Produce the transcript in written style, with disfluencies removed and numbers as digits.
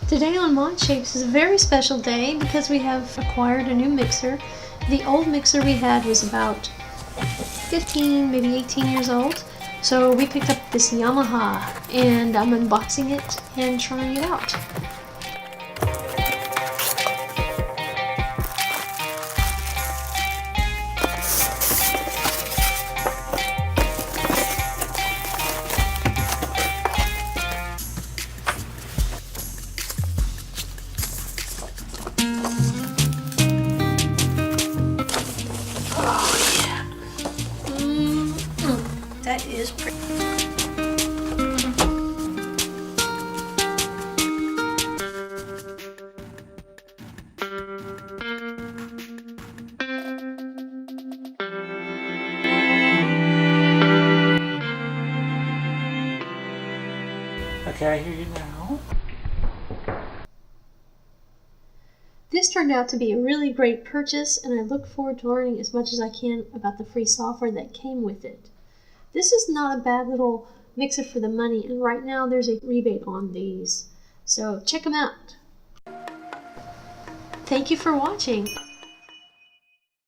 Today on ModShapes is a very special day because we have acquired a new mixer. The old mixer we had was about 15, maybe 18 years old. So we picked up this Yamaha and I'm unboxing it and trying it out. That is pretty. Okay, I hear you now. This turned out to be a really great purchase, and I look forward to learning as much as I can about the free software that came with it. This is not a bad little mixer for the money, and right now there's a rebate on these. So check them out. Thank you for watching.